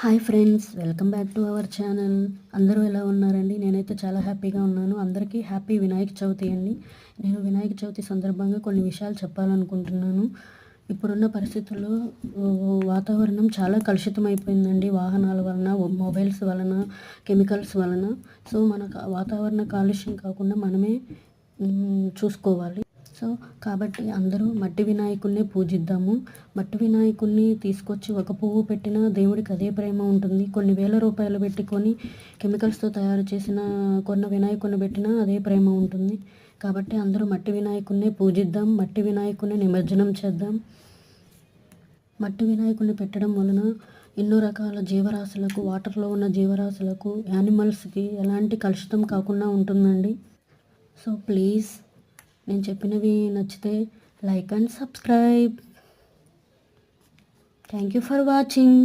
Hi friends, welcome back to our channel. అందరూ ఎలా ఉన్నారండి? నేనైతే చాలా హ్యాపీగా ఉన్నాను. అందరికీ హ్యాపీ వినాయక చవితి అండి. నేను వినాయక చవితి సందర్భంగా కొన్ని విషయాలు చెప్పాలనుకుంటున్నాను. ఇప్పుడున్న పరిస్థితుల్లో వాతావరణం చాలా కలుషితం అయిపోయిందండి. వాహనాల వలన, మొబైల్స్ వలన, కెమికల్స్ వలన. సో మన వాతావరణ కాలుష్యం కాకుండా మనమే చూసుకోవాలి. సో కాబట్టి అందరూ మట్టి వినాయకుడిని పూజిద్దాము. మట్టి వినాయకుడిని తీసుకొచ్చి ఒక పువ్వు పెట్టినా దేవుడికి అదే ప్రేమ ఉంటుంది. కొన్ని వేల రూపాయలు పెట్టుకొని కెమికల్స్తో తయారు చేసిన కొన్న వినాయకుడిని పెట్టినా అదే ప్రేమ ఉంటుంది. కాబట్టి అందరూ మట్టి వినాయకుడిని పూజిద్దాం. మట్టి వినాయకుడిని నిమజ్జనం చేద్దాం. మట్టి వినాయకుడిని పెట్టడం వలన ఎన్నో రకాల జీవరాశులకు, వాటర్లో ఉన్న జీవరాశులకు, యానిమల్స్కి ఎలాంటి కలుషితం కాకుండా ఉంటుందండి. సో ప్లీజ్, నేను చెప్పినవి నచ్చితే like and subscribe. Thank you for watching.